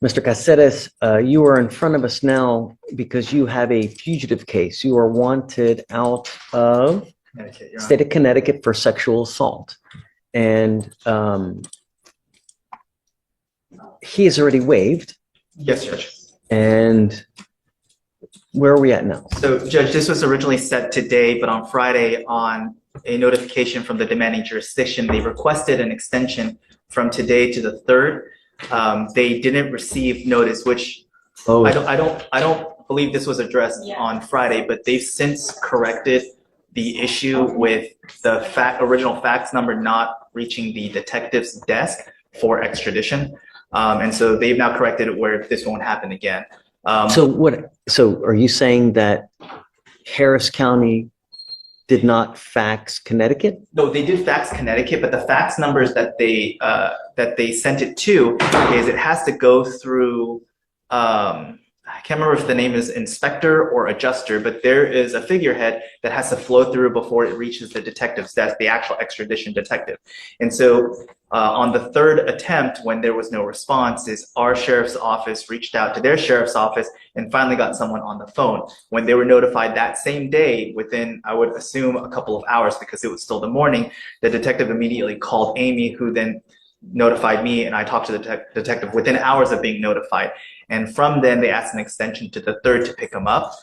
Mr. Caceres, you are in front of us now because you have a fugitive case. You are wanted out of state of Connecticut for sexual assault. And he is already waived. Yes, Judge. And where are we at now? So, Judge, this was originally set today, but on Friday, on a notification from the demanding jurisdiction, they requested an extension from today to the 3rd. They didn't receive notice, which I don't believe this was addressed on Friday, but they've since corrected the issue with the original fax number not reaching the detective's desk for extradition. And so they've now corrected it where this won't happen again. So are you saying that Harris County did not fax Connecticut? No, they did fax Connecticut, but the fax numbers that they sent it to is it has to go through, I can't remember if the name is inspector or adjuster, but there is a figurehead that has to flow through before it reaches the detective's desk, the actual extradition detective. And so on the 3rd attempt, when there was no response, is our sheriff's office reached out to their sheriff's office and finally got someone on the phone. When they were notified that same day, within, I would assume, a couple of hours, because it was still the morning, the detective immediately called Amy, who then notified me, and I talked to the detective within hours of being notified. And from then, they asked an extension to the 3rd to pick him up.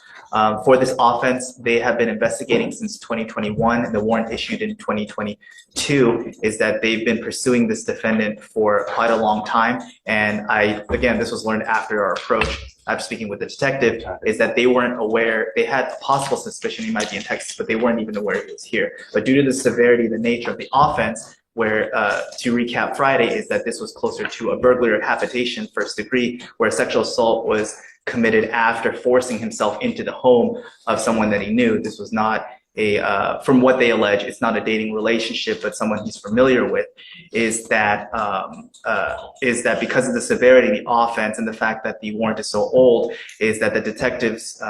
For this offense, they have been investigating since 2021, and the warrant issued in 2022 is that they've been pursuing this defendant for quite a long time. And again, this was learned after our approach. I'm speaking with the detective, is that they weren't aware, they had possible suspicion he might be in Texas, but they weren't even aware he was here. But due to the severity, the nature of the offense, where, to recap Friday, is that this was closer to a burglary or habitation first degree, where sexual assault was committed after forcing himself into the home of someone that he knew. This was not from what they allege, it's not a dating relationship, but someone he's familiar with, is that because of the severity of the offense and the fact that the warrant is so old, is that the detectives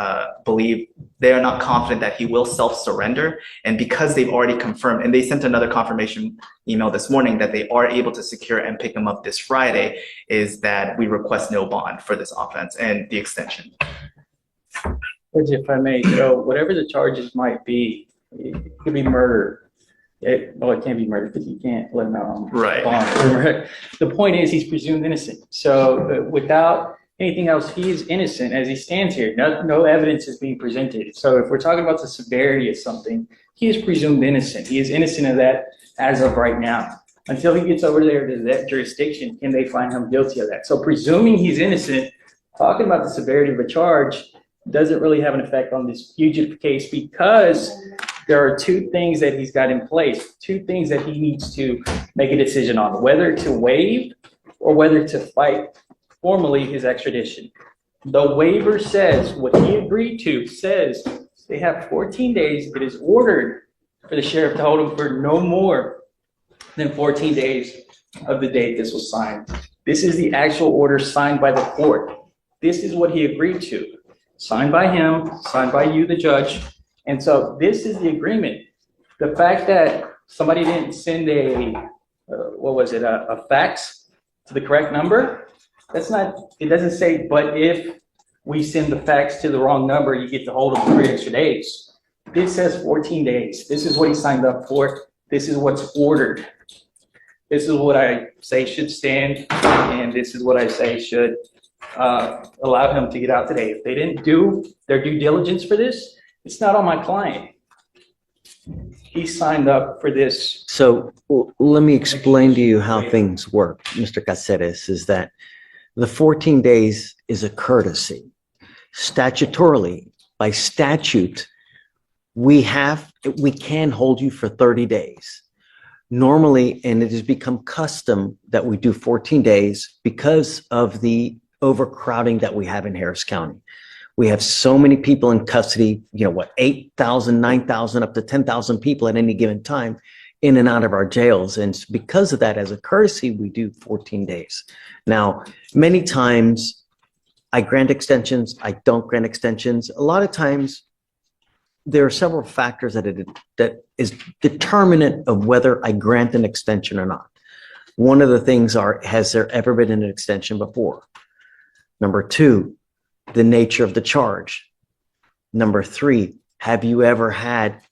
believe they are not confident that he will self-surrender. And because they've already confirmed, and they sent another confirmation email this morning that they are able to secure and pick him up this Friday, is that we request no bond for this offense and the extension. If I may, so whatever the charges might be, it could be murder. Well, it can't be murder because you can't let him out on bond. The point is he's presumed innocent. So without anything else, he is innocent as he stands here. No evidence is being presented. So if we're talking about the severity of something, he is presumed innocent. He is innocent of that as of right now. Until he gets over there to that jurisdiction, can they find him guilty of that? So presuming he's innocent, talking about the severity of a charge doesn't really have an effect on this fugitive case, because there are 2 things that he's got in place, 2 things that he needs to make a decision on, whether to waive or whether to fight formally his extradition. The waiver says, what he agreed to says, they have 14 days. It is ordered for the sheriff to hold him for no more than 14 days of the date this was signed. This is the actual order signed by the court. This is what he agreed to. Signed by him, signed by you, the judge. And so this is the agreement. The fact that somebody didn't send a fax to the correct number, that's not, it doesn't say, but if we send the fax to the wrong number, you get to hold them 3 extra days. This says 14 days. This is what he signed up for. This is what's ordered. This is what I say should stand, and this is what I say should allow him to get out today. If they didn't do their due diligence for this, it's not on my client. He signed up for this. So let me explain to you how things work, Mr. Caceres, is that the 14 days is a courtesy. Statutorily, by statute, we can hold you for 30 days. Normally, and it has become custom that we do 14 days because of the overcrowding that we have in Harris County. We have so many people in custody, 8,000, 9,000, up to 10,000 people at any given time in and out of our jails. And because of that, as a courtesy, we do 14 days. Now, many times I grant extensions, I don't grant extensions. A lot of times there are several factors that is determinant of whether I grant an extension or not. One of the things are, has there ever been an extension before? Number two, the nature of the charge. Number three, have you ever had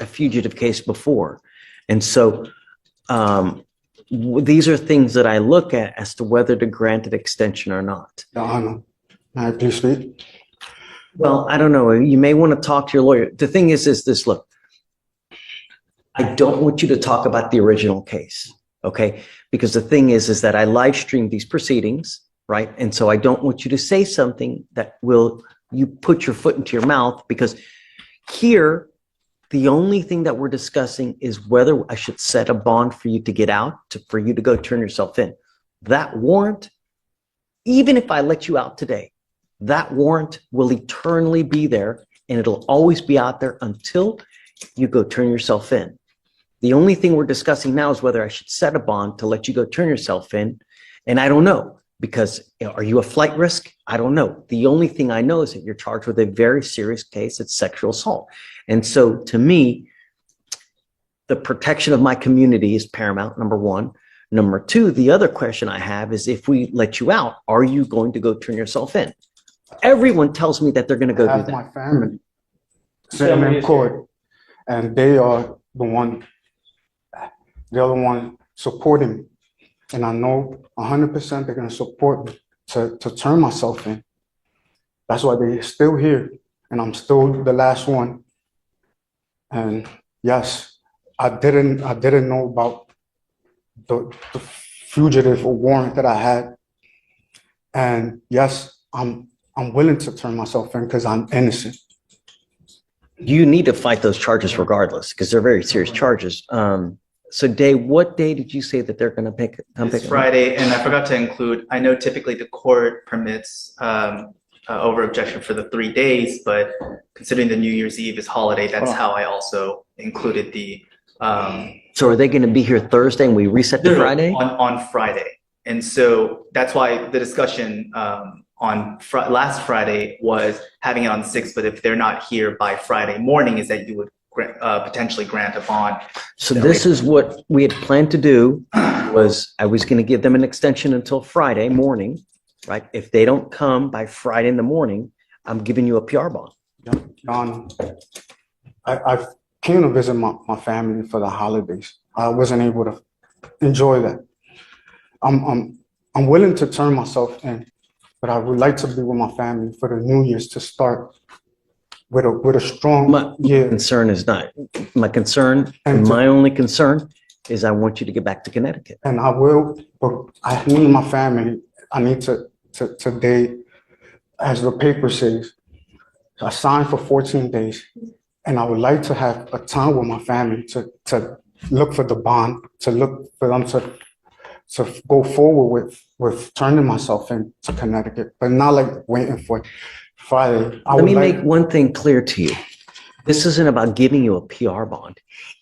a fugitive case before? And so these are things that I look at as to whether to grant an extension or not. Your Honor, may I please speak? Well, I don't know. You may want to talk to your lawyer. The thing is this, look, I don't want you to talk about the original case, okay? Because the thing is that I live streamed these proceedings, right? And so I don't want you to say something that will, you put your foot into your mouth, because here, the only thing that we're discussing is whether I should set a bond for you to get out, for you to go turn yourself in. That warrant, even if I let you out today, that warrant will eternally be there, and it'll always be out there until you go turn yourself in. The only thing we're discussing now is whether I should set a bond to let you go turn yourself in. And I don't know, because are you a flight risk? I don't know. The only thing I know is that you're charged with a very serious case. It's sexual assault. And so to me, the protection of my community is paramount, number one. Number two, the other question I have is, if we let you out, are you going to go turn yourself in? Everyone tells me that they're going to go do I have that. my family sitting in court, and they are the one, they're the one supporting me. And I know 100% they're going to support me to turn myself in. That's why they're still here, and I'm still the last one. And yes, I didn't know about the fugitive warrant that I had. And yes, I'm willing to turn myself in because I'm innocent. You need to fight those charges regardless, because they're very serious charges. So Dave, what day did you say that they're going to pick? It's Friday, and I forgot to include, I know typically the court permits over objection for the 3 days, but considering the New Year's Eve is holiday, that's how I also included the. So are they going to be here Thursday and we reset to Friday? On Friday. And so that's why the discussion on last Friday was having it on 6th, but if they're not here by Friday morning, is that you would potentially grant a bond. So this is what we had planned to do, was I was going to give them an extension until Friday morning, right? If they don't come by Friday in the morning, I'm giving you a PR bond. I came to visit my family for the holidays. I wasn't able to enjoy that. I'm willing to turn myself in, but I would like to be with my family for the New Year's to start with a strong. My concern is not my concern. And my only concern is I want you to get back to Connecticut. And I will, but I need my family. I need to today, as the paper says, I signed for 14 days, and I would like to have a time with my family to look for the bond, to look for them to go forward with turning myself into Connecticut, but not like waiting for Friday. Let me make one thing clear to you. This isn't about giving you a PR bond.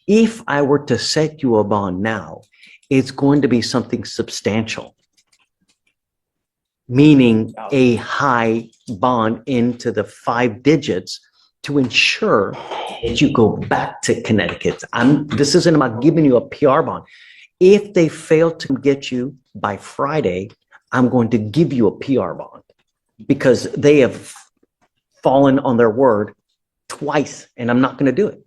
If I were to set you a bond now, it's going to be something substantial, meaning a high bond into the 5 digits to ensure that you go back to Connecticut. This isn't about giving you a PR bond. If they fail to get you by Friday, I'm going to give you a PR bond, because they have fallen on their word twice, and I'm not going to do it.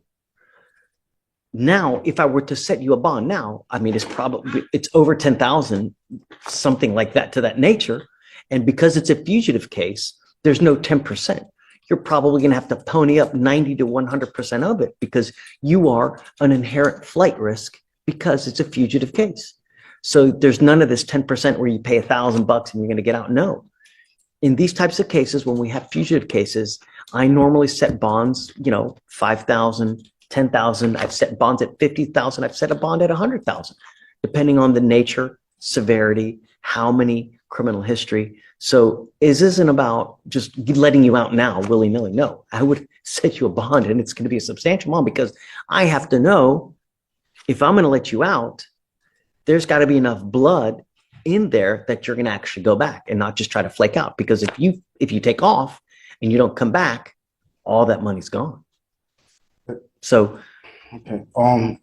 Now, if I were to set you a bond now, I mean, it's over 10,000, something like that, to that nature. And because it's a fugitive case, there's no 10%. You're probably going to have to pony up 90 to 100% of it, because you are an inherent flight risk, because it's a fugitive case. So there's none of this 10% where you pay $1,000 and you're going to get out. No. In these types of cases, when we have fugitive cases, I normally set bonds, 5,000, 10,000. I've set bonds at 50,000. I've set a bond at 100,000, depending on the nature, severity, how many criminal history. So this isn't about just letting you out now willy-nilly. No, I would set you a bond, and it's going to be a substantial bond, because I have to know if I'm going to let you out, there's got to be enough blood in there that you're going to actually go back and not just try to flake out. Because if you take off and you don't come back, all that money's gone. So, okay.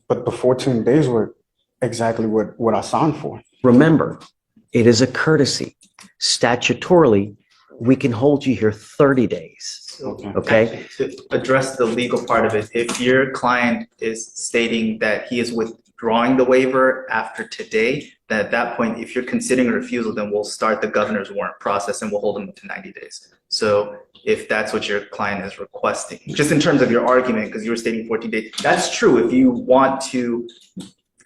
But the 14 days were exactly what I signed for. Remember, it is a courtesy. Statutorily, we can hold you here 30 days. Okay. Actually, to address the legal part of it, if your client is stating that he is withdrawing the waiver after today, then at that point, if you're considering a refusal, then we'll start the governor's warrant process and we'll hold him to 90 days. So if that's what your client is requesting, just in terms of your argument, because you were stating 14 days, that's true. If you want to,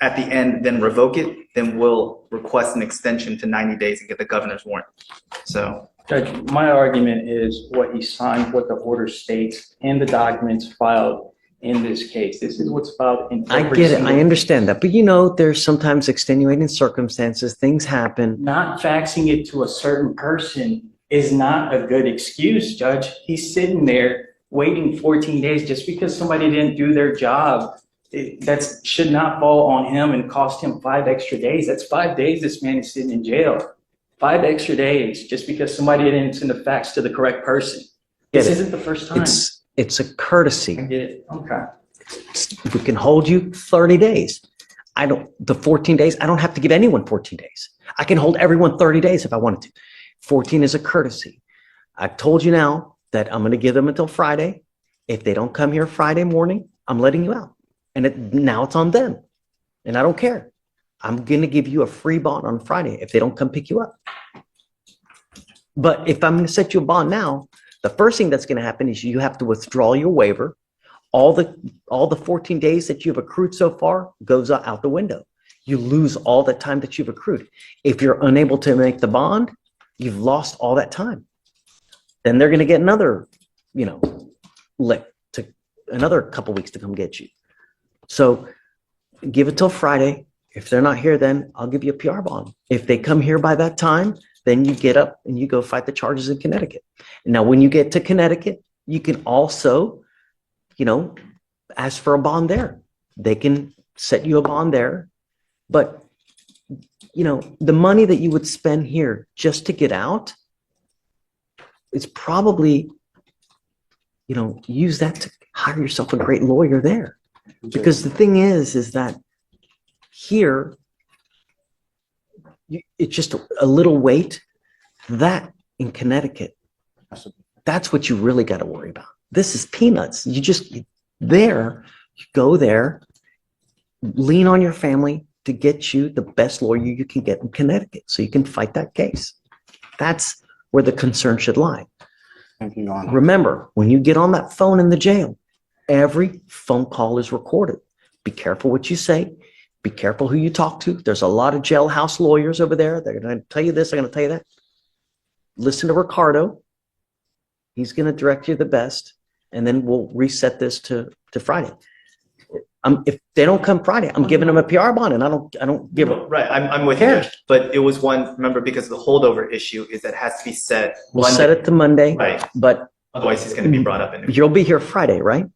at the end, then revoke it, then we'll request an extension to 90 days and get the governor's warrant. So. Judge, my argument is what he signed, what the order states, and the documents filed in this case. This is what's filed in I every get it. single- I understand that. But you know, there's sometimes extenuating circumstances. Things happen. Not faxing it to a certain person is not a good excuse, Judge. He's sitting there waiting 14 days just because somebody didn't do their job. That should not fall on him and cost him 5 extra days. That's 5 days this man is sitting in jail. 5 extra days just because somebody didn't send the fax to the correct person. This isn't the first time. It's a courtesy. I get it. Okay. We can hold you 30 days. The 14 days, I don't have to give anyone 14 days. I can hold everyone 30 days if I wanted to. 14 is a courtesy. I've told you now that I'm going to give them until Friday. If they don't come here Friday morning, I'm letting you out. And now it's on them. And I don't care. I'm going to give you a free bond on Friday if they don't come pick you up. But if I'm going to set you a bond now, the first thing that's going to happen is you have to withdraw your waiver. All the 14 days that you've accrued so far goes out the window. You lose all the time that you've accrued. If you're unable to make the bond, you've lost all that time. Then they're going to get another, another couple weeks to come get you. So give it till Friday. If they're not here, then I'll give you a PR bond. If they come here by that time, then you get up and you go fight the charges in Connecticut. Now, when you get to Connecticut, you can also, ask for a bond there. They can set you a bond there. But, the money that you would spend here just to get out, it's probably, use that to hire yourself a great lawyer there. Because the thing is that here, it's just a little wait. That in Connecticut, that's what you really got to worry about. This is peanuts. You go there, lean on your family to get you the best lawyer you can get in Connecticut so you can fight that case. That's where the concern should lie. Thank you, Your Honor. Remember, when you get on that phone in the jail, every phone call is recorded. Be careful what you say. Be careful who you talk to. There's a lot of jailhouse lawyers over there. They're going to tell you this, they're going to tell you that. Listen to Ricardo. He's going to direct you the best. And then we'll reset this to Friday. If they don't come Friday, I'm giving them a PR bond, and I don't give them. Right, I'm with you. But it was remember, because the holdover issue is that it has to be set. We'll set it to Monday. Right. But otherwise he's going to be brought up in. You'll be here Friday, right?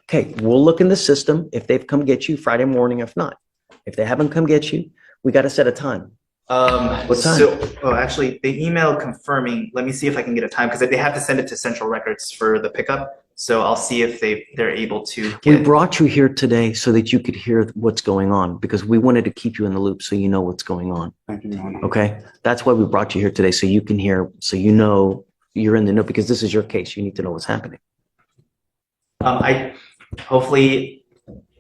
Okay, we'll look in the system if they've come get you Friday morning. If not, if they haven't come get you, we got to set a time. What time? Actually, they emailed confirming. Let me see if I can get a time, because they have to send it to Central Records for the pickup. So I'll see if they're able to. We brought you here today so that you could hear what's going on, because we wanted to keep you in the loop so you know what's going on. Thank you, Your Honor. Okay, that's why we brought you here today, so you can hear, so you're in the know, because this is your case. You need to know what's happening. Hopefully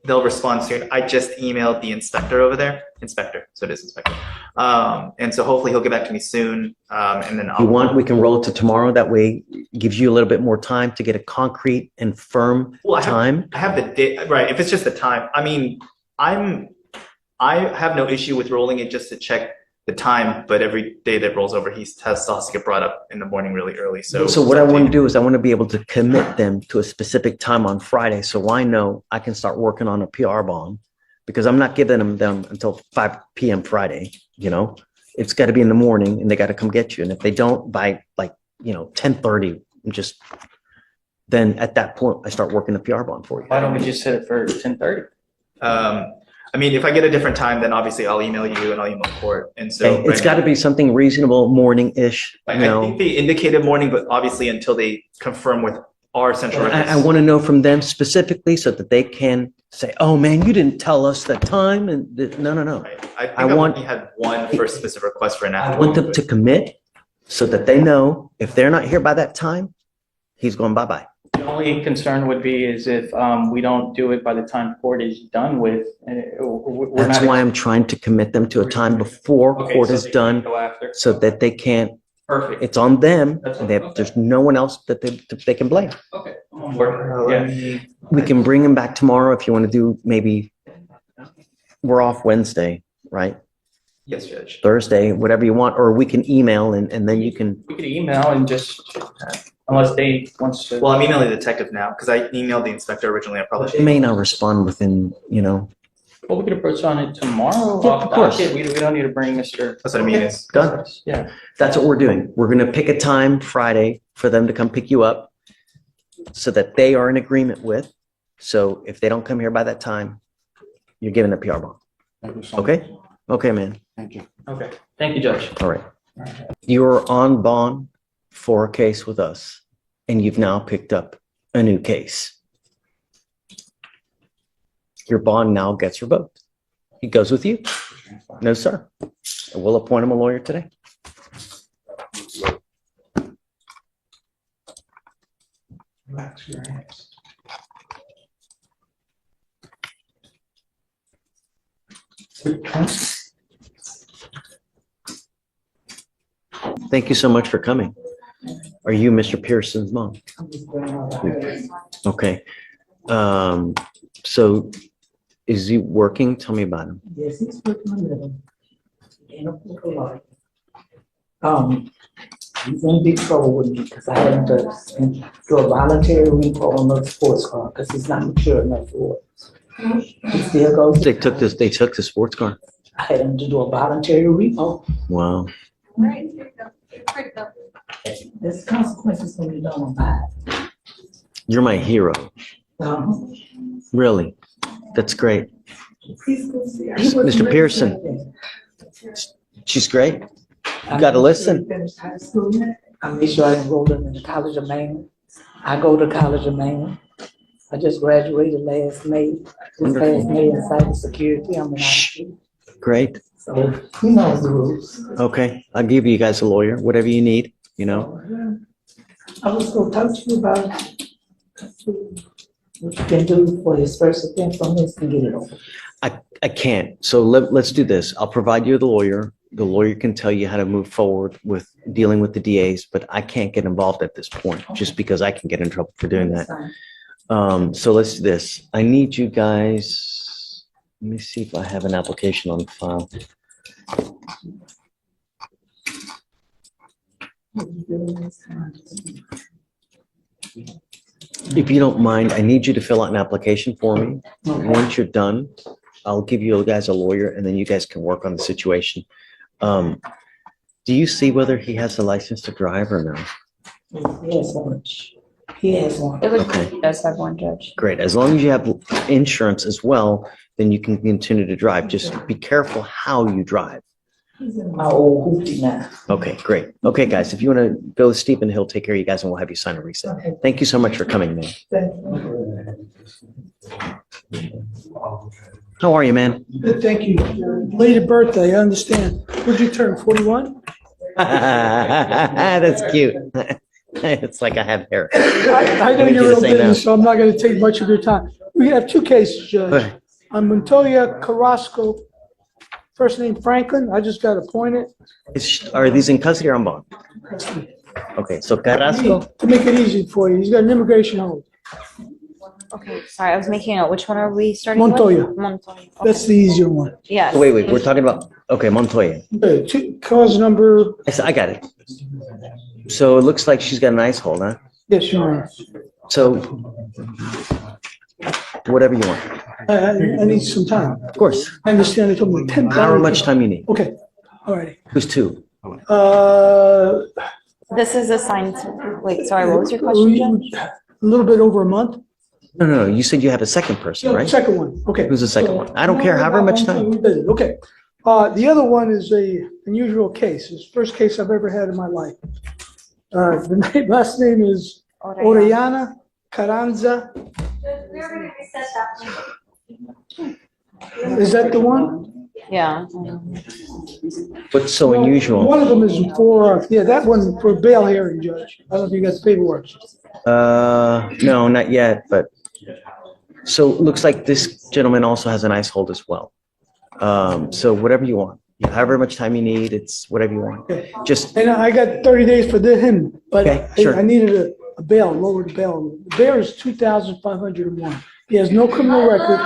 they'll respond soon. I just emailed the inspector over there. So it is inspector. And so hopefully he'll get back to me soon. And then we can roll it to tomorrow. That way it gives you a little bit more time to get a concrete and firm time. I have the date, right? If it's just the time, I have no issue with rolling it just to check the time, but every day that rolls over, he has to get brought up in the morning really early. So what I want to do is I want to be able to commit them to a specific time on Friday. So I know I can start working on a PR bond, because I'm not giving them until 5 p.m. Friday. It's got to be in the morning, and they got to come get you. And if they don't by 10:30, then at that point I start working the PR bond for you. Why don't we just set it for 10:30? If I get a different time, then obviously I'll email you and I'll email court. And so it's got to be something reasonable, morning-ish. I think they indicated morning, but obviously until they confirm with our central records. I want to know from them specifically so that they can say, oh man, you didn't tell us that time. And no. Right. I think I I've want- only had one for a specific request for an I affidavit. want them to commit so that they know if they're not here by that time, he's going bye-bye. The only concern would be is if we don't do it by the time court is done with, we're That's not. why I'm trying to commit them to a time before Okay, court so is they can done go after. so that they can't, Perfect. it's on them. That's And okay. there's no one else that they can blame. Okay. I'm on board. Yeah. We can bring him back tomorrow if you want to do maybe, we're off Wednesday, right? Yes, Judge. Thursday, whatever you want, or we can email and then you can, We could email and just, unless they wants to. Well, I'm emailing the detective now because I emailed the inspector originally. I probably they should. may not respond within, Well, we could approach on it tomorrow. Yeah, off of course. docket. We don't need to bring Mr. That's what I mean. Is done. Yeah. That's what we're doing. We're going to pick a time Friday for them to come pick you up so that they are in agreement with. So if they don't come here by that time, you're giving a PR bond. Thank you so much. Okay? Okay, man. Thank you. Okay. Thank you, Judge. All right. You're on bond for a case with us, and you've now picked up a new case. Your bond now gets revoked. He goes with you. No, sir. We'll appoint him a lawyer today. Relax your hands. Thank you so much for coming. Are you Mr. Pearson's mom? Okay. So is he working? Tell me about him. Yes, he's working on living. He's in big trouble with me because I had him to do a voluntary repo on the sports car because he's not mature enough for it. He still goes. They took the sports car. I had him to do a voluntary repo. Wow. There's consequences when you don't abide. You're my hero. Really. That's great. Mr. Pearson. She's great. You got to listen. Finished high school. I made sure I enrolled him in the College of Maine. I go to College of Maine. I just graduated last May. This past May in cybersecurity. I'm an IT. Great. So he knows the rules. Okay. I'll give you guys a lawyer, whatever you need, I was going to talk to you about what you can do for his first offense on this and get it over. I can't. So let's do this. I'll provide you the lawyer. The lawyer can tell you how to move forward with dealing with the DAs, but I can't get involved at this point just because I can get in trouble for doing that. So let's do this. I need you guys. Let me see if I have an application on file. If you don't mind, I need you to fill out an application for me. Once you're done, I'll give you guys a lawyer and then you guys can work on the situation. Do you see whether he has a license to drive or no? He has one. He has one. It looks Okay. like he does have one, Judge. Great. As long as you have insurance as well, then you can continue to drive. Just be careful how you drive. He's in my old hoopty now. Okay, great. Okay, guys, if you want to go with Stephen, he'll take care of you guys and we'll have you sign a reset. Okay, Thank you so much for coming, man. thank you. How are you, man? Good, thank you. Belated birthday, I understand. What'd you turn, 41? That's cute. It's like I have hair. I know What did you're you real say now? busy, so I'm not gonna take much of your time. We have two cases, Judge. Okay. On Montoya Carrasco, first name Franklin, I just got appointed. Are these in custody or on bond? Okay, so Carrasco, To make it easy for you, he's got an immigration hold. Okay, sorry, I was making out. Which one are we starting with? Montoya. Montoya. Okay. That's the easier one. Yes. wait, we're talking about, okay, Montoya. Cause number, I got it. So it looks like she's got an ice hold, huh? yes, Your Honor. So whatever you want. I need some time. Of course. I understand they told me 10,000. However much time you need. Okay, all righty. Who's two? This is assigned to, wait, sorry, what was your question, Judge? A little bit over a month. No. You said you have a second person, right? Second one, okay. Who's the second one? I don't care, however much time. Okay. The other one is a unusual case. It's the first case I've ever had in my life. The last name is Orellana, Carranza. Is that the one? Yeah. What's so One unusual? of them is for, yeah, that one for bail hearing, Judge. I don't know if you got the paperwork. No, not yet, but, so it looks like this gentleman also has an ice hold as well. So whatever you want, however much time you need, it's whatever you want. Okay. Just, And I got 30 days for him, but Okay, sure. I needed a bail, lower the bail. The bail is 2,501. He has no criminal record.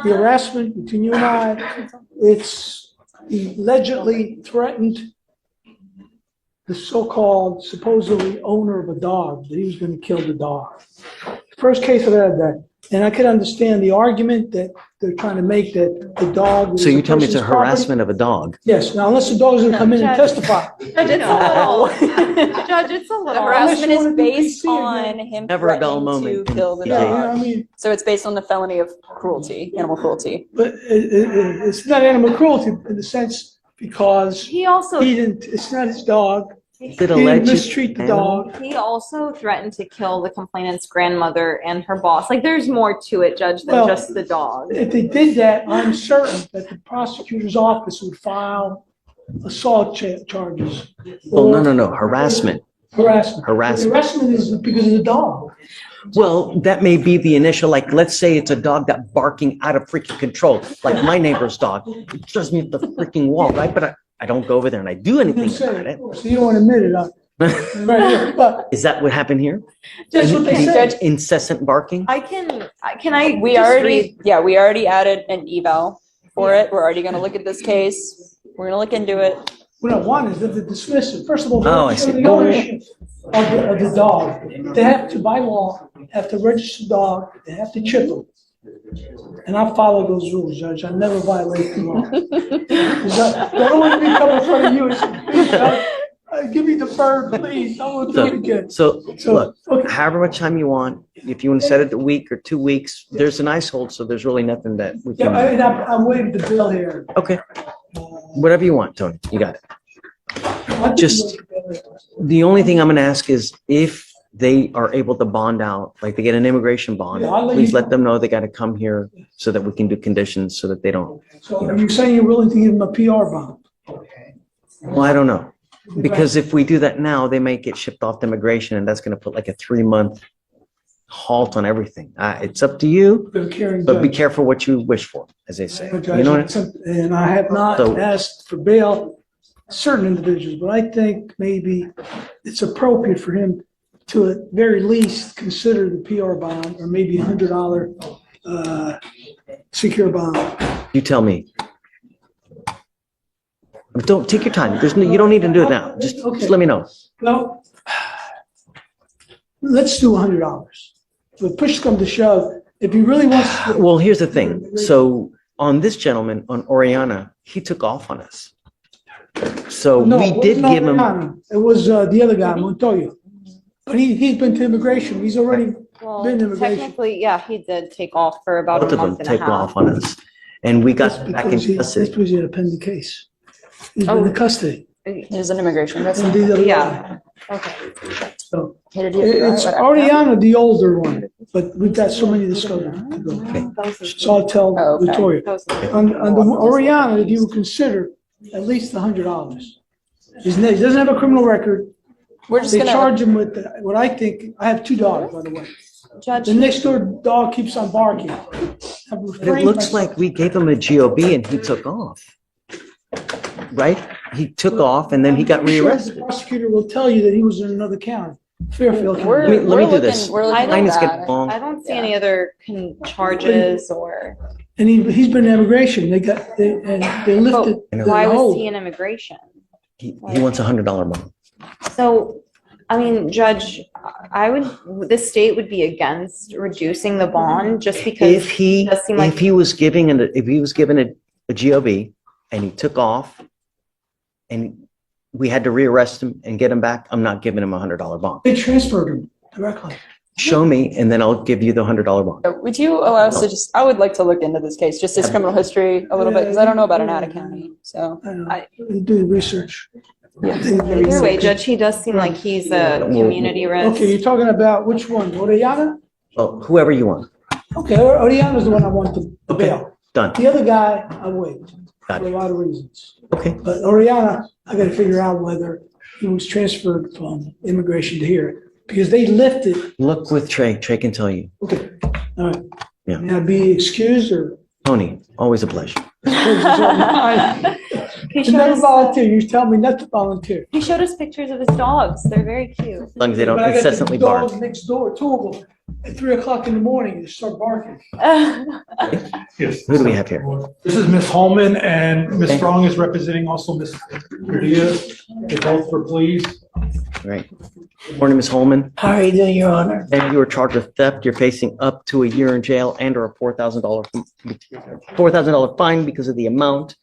The harassment between you and I, it's he allegedly threatened the so-called supposedly owner of a dog, that he was going to kill the dog. First case I've had that. And I could understand the argument that they're trying to make that the dog. so is you a tell me it's a person's property. harassment of a dog. Yes, now unless the dog is going to come in and Judge. testify. Judge, it's a little. Judge, it's a little. Unless Harassment you is wanna do based PC on again. him Never a dull threatening moment to in kill the PCA. Yeah, I dog. mean, So it's based on the felony of cruelty, animal cruelty. but it's not animal cruelty in the sense because He also, he didn't, it's not his dog. Is He it didn't alleged? mistreat the animal? dog. he also threatened to kill the complainant's grandmother and her boss. Like, there's more to it, Judge, than Well, just the dog. If they did that, I'm certain that the prosecutor's office would file assault charges. Well, or no, harassment. Harassment. Harassment. Harassment is because of the dog. Well, that may be the initial, like, let's say it's a dog that barking out of freaking control, like my neighbor's dog. It drives me up the freaking wall, right? But I don't go over there and I do You anything didn't say about it, it. of course, so you don't want to admit it, right here, but Is that what happened here? that's what they said. Incessant barking? We already added an eval for it. We're already gonna look at this case. We're gonna look into it. What I want is that they dismiss it. First of all, Oh, I see. the ownership of the dog. They have to, by law, have to register the dog, they have to chip them. And I follow those rules, Judge. I never violate the law. I don't want to be coming in front of you and say, "Please, Judge, give me the bird, please. I won't do it again." So, So, look, okay. however much time you want, if you want to set it a week or 2 weeks, there's an ice hold, so there's really nothing that we Yeah, can. I'm waiting the bill here. Okay, whatever you want, Tony, you got it. Just- The only thing I'm gonna ask is if they are able to bond out, like they get an immigration bond, Yeah, I'll let please you let know. them know they gotta come here so that we can do conditions so that they don't. So are you saying you're willing to give them a PR bond? Well, I don't know. Because if we do that now, they may get shipped off to immigration and that's gonna put like a 3-month halt on everything. It's up to you, They're carrying but be judge. careful what you wish for, as they say. Judge, You know what? and I have not So- asked for bail certain individuals, but I think maybe it's appropriate for him to at very least consider the PR bond or maybe $100 secure bond. You tell me. But don't, take your time. There's no, you don't need to do it now. Just let me know. Well, let's do $100. If push comes to shove, if he really wants to. Well, here's the thing. So on this gentleman, on Oriana, he took off on us. So No, we did no, give him, no. It was the other guy, Montoya. But he's been to immigration. He's already Well, been to immigration. technically, yeah, he did take off for about both a of them month and a take half. off on us. And we That's got back in because that's custody. because he had a pending case. He's been Oh. in custody. There's an immigration. That's And the other Yeah. guy. Okay. So It- it's Ariana, the older one, but we've got so many discovered to go. So I'll tell Oh, okay. Victoria. On the Oriana, if you would consider at least $100. He doesn't have a criminal record. We're just They gonna, charge him with what I think, I have 2 dogs, by the way. Judge, The next door dog keeps on barking. But it looks like we gave him a GOB and he took off. Right? He took off and then he got The rearrested. prosecutor will tell you that he was in another county, Fairfield County. we're, Let me do we're this. looking, we're I looking don't- Mine is at getting that. long. I don't see Yeah. any other charges or, And he's been in immigration. They lifted. but the why was hold. he in immigration? He wants $100 bond. So, I mean, Judge, the state would be against reducing the bond just because. If he, it does seem like- if he was given a GOB and he took off and we had to rearrest him and get him back, I'm not giving him a $100 bond. They transferred him directly. Show me and then I'll give you the $100 bond. Would you allow us to just, I would like to look into this case, just his criminal history a little bit, because I don't know about Oneida County, so. I don't know. Do research. Either way, Judge, he does seem like he's a community risk. Okay, you're talking about which one? Orellana? Oh, whoever you want. Okay, Oriana's the one I want to Okay. bail. Done. The other guy, I waived Got for a it. lot of reasons. Okay. But Oriana, I gotta figure out whether he was transferred from immigration to here, because they lifted, Look with Trey. Trey can tell you. okay, all right. Yeah. May I be excused or? Tony, always a pleasure. He You showed never us, volunteer, you tell me not to volunteer. he showed us pictures of his dogs. They're very cute. As long as they don't But I got the incessantly bark. dogs next door, two of them, at 3 o'clock in the morning, they start barking. Yes. Who do we have here? This is Ms. Holman, and Ms. Okay. Strong is representing also Ms. Diaz. They both for pleas. Right. Morning, Ms. Holman. How are you doing, Your Honor? And you were charged with theft. You're facing up to a year in jail and or a $4,000 fine because of the amount.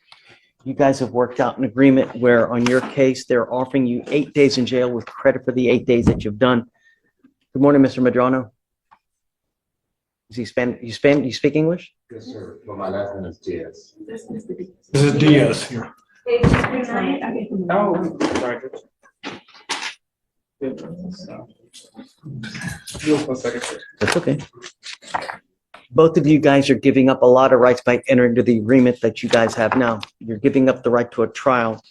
You guys have worked out an agreement where on your case, they're offering you 8 days in jail with credit for the 8 days that you've done. Good morning, Mr. Madrano. Is he you speak English? Yes, sir. But my last name is Diaz. This is Diaz here. Oh, sorry. That's okay. Both of you guys are giving up a lot of rights by entering into the agreement that you guys have now. You're giving up the right to a trial,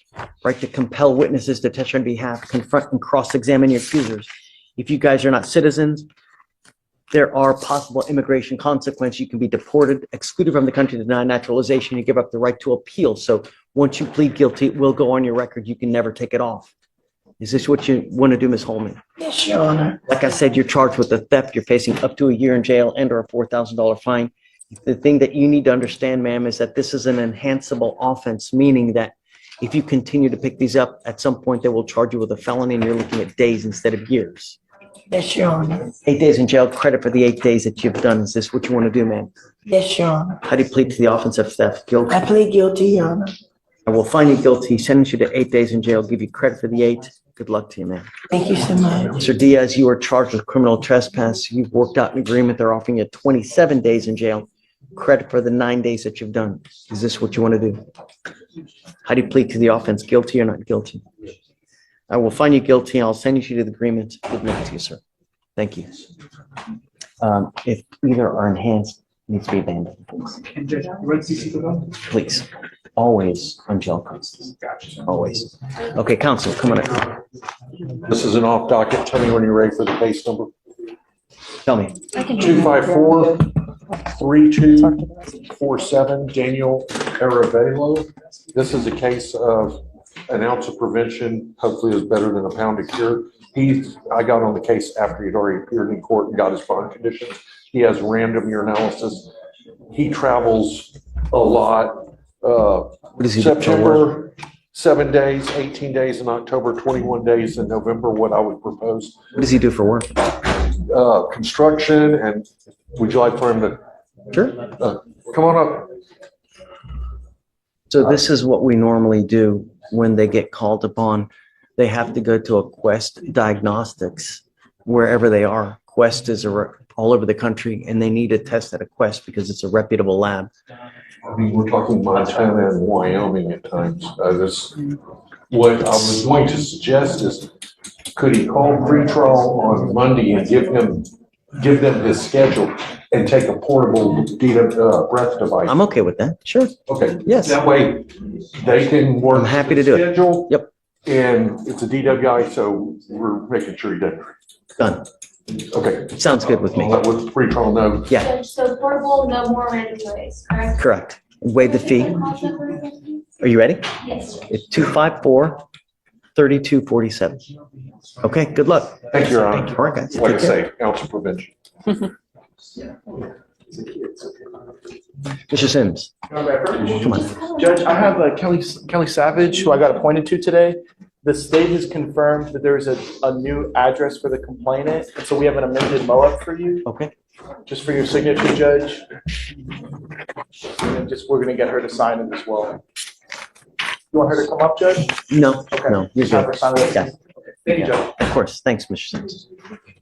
right to compel witnesses to testify on behalf, confront and cross-examine your accusers. If you guys are not citizens, there are possible immigration consequences. You can be deported, excluded from the country, denied naturalization. You give up the right to appeal. So once you plead guilty, it will go on your record. You can never take it off. Is this what you want to do, Ms. Holman? Yes, Your Honor. Like I said, you're charged with the theft. You're facing up to a year in jail and or a $4,000 fine. The thing that you need to understand, ma'am, is that this is an enhanceable offense, meaning that if you continue to pick these up, at some point they will charge you with a felony and you're looking at days instead of years. Yes, Your Honor. 8 days in jail, credit for the 8 days that you've done. Is this what you want to do, ma'am? Yes, Your Honor. How do you plead to the offense of theft? Guilty. I plead guilty, Your Honor. I will find you guilty, sentence you to 8 days in jail, give you credit for the 8. Good luck to you, ma'am. Thank you so much. Mr. Diaz, you are charged with criminal trespass. You've worked out an agreement. They're offering you 27 days in jail, credit for the 9 days that you've done. Is this what you want to do? How do you plead to the offense? Guilty or not guilty? I will find you guilty. I'll send you to the agreement. Good luck to you, sir. Thank you. If either are enhanced, needs to be abandoned, please. Always on jail costs. Always. Okay, counsel, come on up. This is an off docket. Tell me when you're ready for the case number. Tell me. 254-3247, Daniel Arevalo. This is a case of an ounce of prevention, hopefully is better than a pound of cure. I got on the case after he'd already appeared in court and got his bond conditions. He has random urinalysis. He travels a lot. What does he do for work? September, 7 days, 18 days in October, 21 days in November, what I would propose. What does he do for work? Construction, and would you like for him to Sure. come on up? So this is what we normally do when they get called upon. They have to go to a Quest Diagnostics, wherever they are. Quest is all over the country, and they need a test at a Quest because it's a reputable lab. I mean, we're talking Montana and Wyoming at times. What I was going to suggest is, could he call pretrial on Monday and give them his schedule and take a portable breath device? I'm okay with that. Sure. Okay. Yes. That way they can work. I'm happy to do it. Schedule. Yep. And it's a DWI, so we're making sure he doesn't. Done. Okay. Sounds good with me. I'll let with pretrial know. Yeah, So portable, no more random noise, correct? correct. Waive the fee. Are you ready? Yes. It's 254-3247. Okay, good luck. Thank you, Your Honor. All right, guys. Like I Take care. say, ounce of prevention. Mr. Sims, come on. Judge, I have Kelly Savage, who I got appointed to today. The state has confirmed that there is a new address for the complainant, and so we have an amended MOAB for you, Okay. just for your signature, Judge. And then we're gonna get her to sign it as well. You want her to come up, Judge? No, Okay. no, you're Just have good. her sign it. Yeah. Okay. Thank you, Judge. Of course. Thanks, Mr. Sims.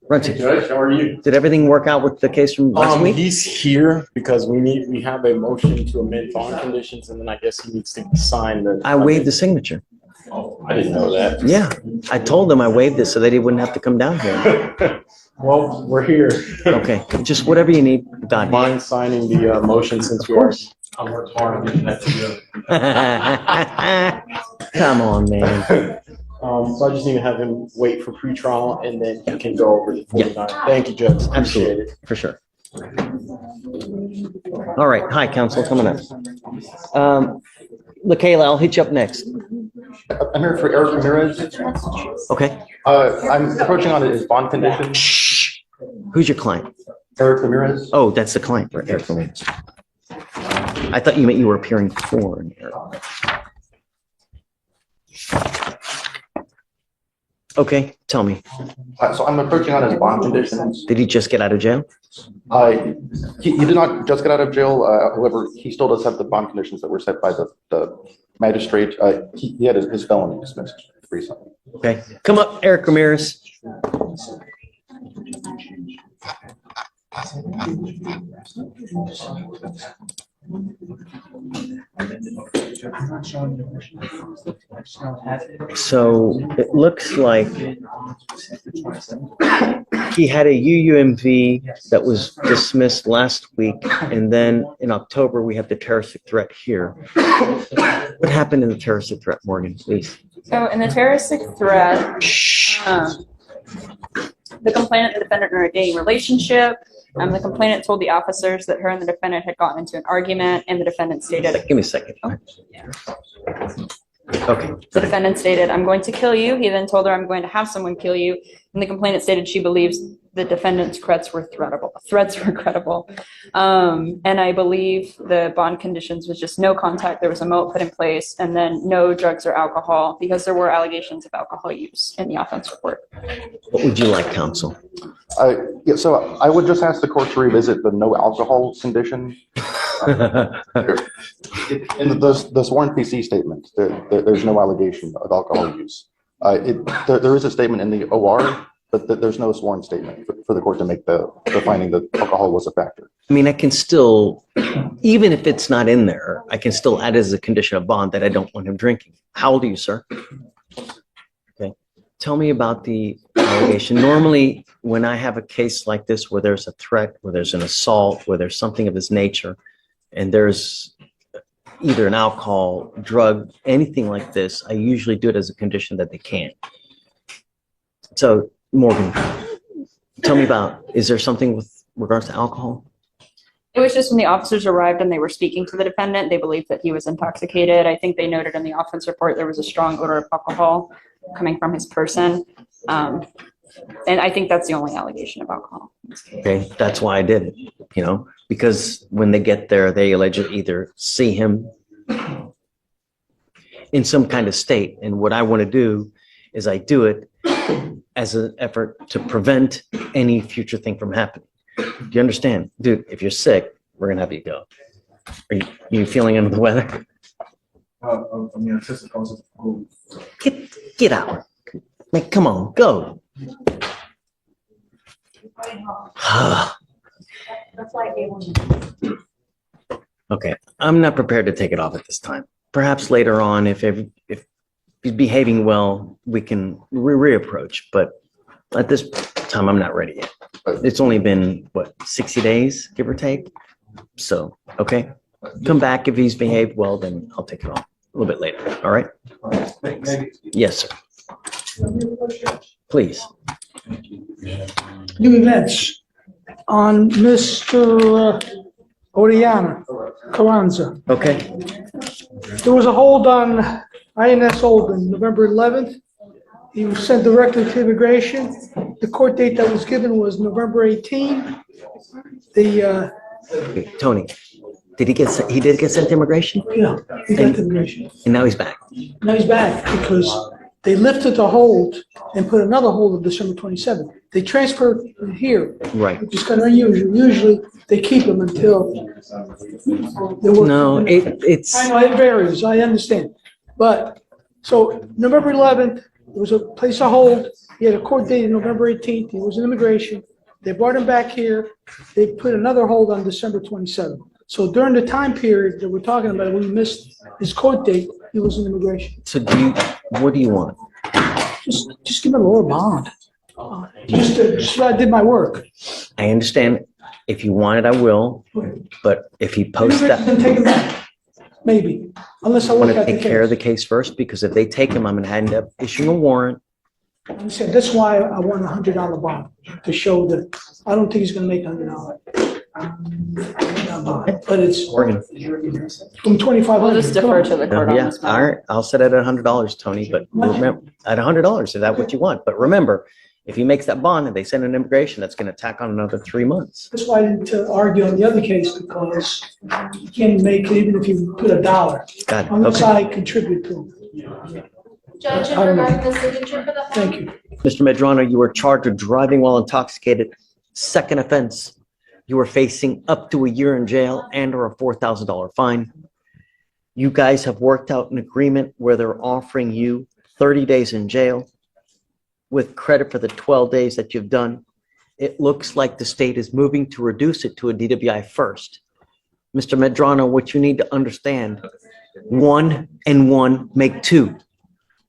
Runty, Judge, how are you? did everything work out with the case from last week? He's here because we have a motion to amend bond conditions, and then I guess he needs to sign the. I waived the signature. I didn't know that. Yeah, I told him I waived it so that he wouldn't have to come down here. Well, we're here. Okay, just whatever you need, Don. Mind signing the motion since Of we are. course. I worked hard on getting that together. Come on, man. So I just need to have him wait for pretrial and then he can go over the 49. Thank you, Judge. Appreciate Absolutely, it. for sure. All right, hi, counsel, coming up. LaKayla, I'll hit you up next. I'm here for Eric Ramirez. Okay, I'm approaching on his bond condition. who's your client? Eric Ramirez. Oh, that's the client, right, Eric Ramirez. I thought you meant you were appearing for an Eric. Okay, tell me, So I'm approaching on his bond conditions. did he just get out of jail? He did not just get out of jail. However, he still does have the bond conditions that were set by the magistrate. He had his felony dismissed recently. Okay, come up, Eric Ramirez. So it looks like he had a UUMV that was dismissed last week, and then in October, we have the terroristic threat here. What happened in the terroristic threat, Morgan, please? So in the terroristic threat, the complainant and the defendant are in a dating relationship. The complainant told the officers that her and the defendant had gotten into an argument, and the defendant stated, Give me a second. Okay. the defendant stated, "I'm going to kill you." He then told her, "I'm going to have someone kill you." And the complainant stated she believes the defendant's threats were credible. And I believe the bond conditions was just no contact. There was a moat put in place, and then no drugs or alcohol, because there were allegations of alcohol use in the offense report. What would you like, counsel? Yeah, so I would just ask the court to revisit the no alcohol condition. In the sworn PC statement, there's no allegation of alcohol use. There is a statement in the OR, but there's no sworn statement for the court to make the finding that alcohol was a factor. I mean, I can still, even if it's not in there, I can still add as a condition of bond that I don't want him drinking. How old are you, sir? Okay. Tell me about the allegation. Normally, when I have a case like this where there's a threat, where there's an assault, where there's something of this nature, and there's either an alcohol, drug, anything like this, I usually do it as a condition that they can't. So, Morgan, tell me about, is there something with regards to alcohol? It was just when the officers arrived and they were speaking to the defendant, they believed that he was intoxicated. I think they noted in the offense report there was a strong odor of alcohol coming from his person. And I think that's the only allegation of alcohol. Okay, that's why I did it, because when they get there, they allegedly either see him in some kind of state. And what I want to do is I do it as an effort to prevent any future thing from happening. Do you understand? Dude, if you're sick, we're going to have you go. Are you feeling under the weather? Get out. Like, come on, go. Okay, I'm not prepared to take it off at this time. Perhaps later on, if he's behaving well, we can reapproach. But at this time, I'm not ready yet. It's only been, 60 days, give or take? So, okay, come back. If he's behaved well, then I'll take it off a little bit later. All right? Thanks. Yes, sir. Please. New events on Mr. Oriana Carranza. Okay. There was a hold on INS Olden, November 11th. He was sent directly to immigration. The court date that was given was November 18. Okay, Tony, did he get sent to immigration? Yeah, he got to immigration. And now he's back. Now he's back because they lifted the hold and put another hold on December 27th. They transferred him here, Right. which is kind of unusual. Usually they keep him until they work. No, it's. I know it varies. I understand. But so November 11th, there was a place of hold. He had a court date on November 18th. He was in immigration. They brought him back here. They put another hold on December 27th. So during the time period that we're talking about, when he missed his court date, he was in immigration. So What do you want? Just give it a lower bond. Just I did my work. I understand. If you want it, I will. But if he posts Maybe that, then take him back. Maybe, unless I I want look to at the take care of the case. case first, because if they take him, I'm going to end up issuing a warrant. I said, that's why I want $100 bond, to show that I don't think he's gonna make $100. But it's Morgan. from 2,500. We'll just defer to the court on Yeah, this all matter. right. I'll set it at $100, Tony, but remember, at $100, is that what you want? But remember, if he makes that bond and they send an immigration, that's going to tack on another 3 months. That's why I didn't argue on the other case, because you can't make it even if you put $1, Got it. unless Okay. I contribute to it. Judge, in I don't know. regard to the signature for the. Thank you. Mr. Medrano, you were charged with driving while intoxicated. Second offense. You were facing up to a year in jail and or a $4,000 fine. You guys have worked out an agreement where they're offering you 30 days in jail with credit for the 12 days that you've done. It looks like the state is moving to reduce it to a DWI first. Mr. Medrano, what you need to understand, 1 and 1 make 2.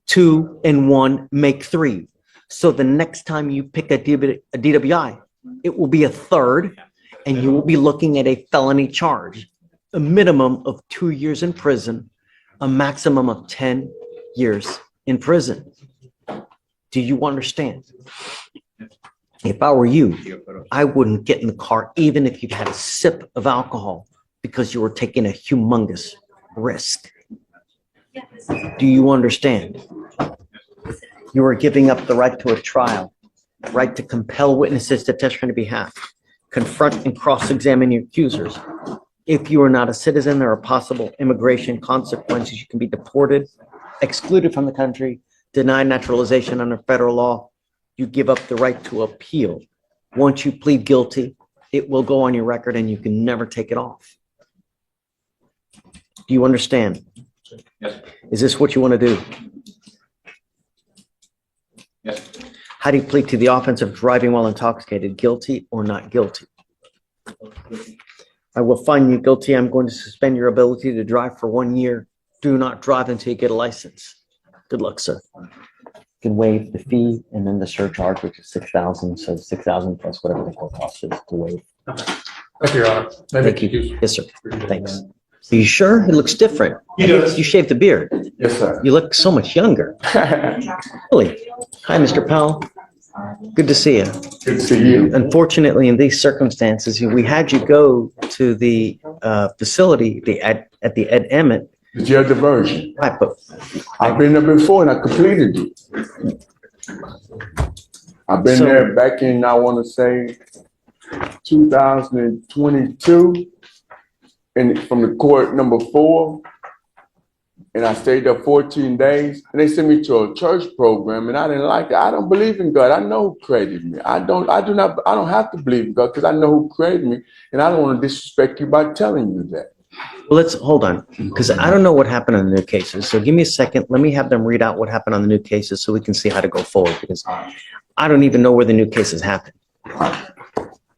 2 and 1 make 3. So the next time you pick a DWI, it will be a third, and you will be looking at a felony charge, a minimum of 2 years in prison, a maximum of 10 years in prison. Do you understand? If I were you, I wouldn't get in the car even if you've had a sip of alcohol, because you were taking a humongous risk. Do you understand? You are giving up the right to a trial, right to compel witnesses to testify on your behalf, confront and cross-examine your accusers. If you are not a citizen, there are possible immigration consequences. You can be deported, excluded from the country, denied naturalization under federal law. You give up the right to appeal. Once you plead guilty, it will go on your record and you can never take it off. Do you understand? Yes. Is this what you want to do? Yes. How do you plead to the offense of driving while intoxicated? Guilty or not guilty? I will find you guilty. I'm going to suspend your ability to drive for 1 year. Do not drive until you get a license. Good luck, sir. You can waive the fee and then the surcharge, which is $6,000. So $6,000 plus whatever the court cost is to waive. Thank you, Your Honor. Thank you. Yes, sir. Thanks. Are you sure? It looks different. You shaved the beard. Yes, sir. You look so much younger. Really? Hi, Mr. Powell. Good to see you. Good to see you. Unfortunately, in these circumstances, we had you go to the facility at the Ed Emmett. The jail diversion. Right, but I've been there before and I completed it. I've been there back in, I want to say, 2022, and from the court number 4, and I stayed there 14 days, and they sent me to a church program, and I didn't like it. I don't believe in God. I know who created me. I don't have to believe in God because I know who created me, and I don't want to disrespect you by telling you that. well, let's hold on, because I don't know what happened on the new cases. So give me a second. Let me have them read out what happened on the new cases so we can see how to go forward, because I don't even know where the new cases happened.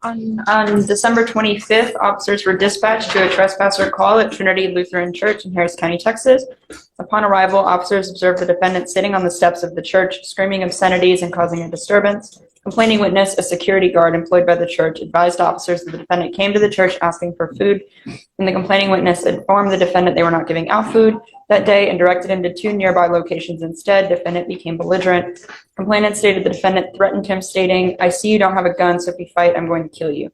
On December 25th, officers were dispatched to a trespasser call at Trinity Lutheran Church in Harris County, Texas. Upon arrival, officers observed the defendant sitting on the steps of the church, screaming obscenities and causing a disturbance. Complaining witness, a security guard employed by the church, advised officers that the defendant came to the church asking for food, and the complaining witness informed the defendant they were not giving out food that day and directed him to 2 nearby locations instead. Defendant became belligerent. Complainant stated the defendant threatened him, stating, "I see you don't have a gun, so if we fight, I'm going to kill you."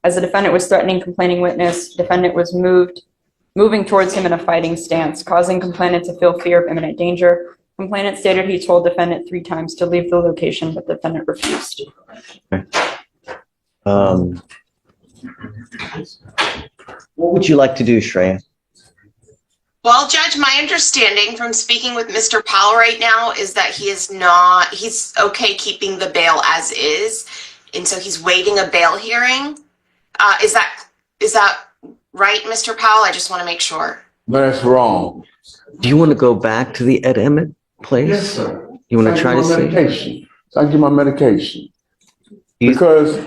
As the defendant was threatening complaining witness, defendant was moving towards him in a fighting stance, causing complainant to feel fear of imminent danger. Complainant stated he told defendant 3 times to leave the location, but defendant refused. What would you like to do, Shreya? Well, Judge, my understanding from speaking with Mr. Powell right now is that he's okay keeping the bail as is, and so he's waiving a bail hearing. Is that right, Mr. Powell? I just want to make sure. That's wrong. Do you want to go back to the Ed Emmett place? Yes, sir. You want to try to see? Medication. So I get my medication. Because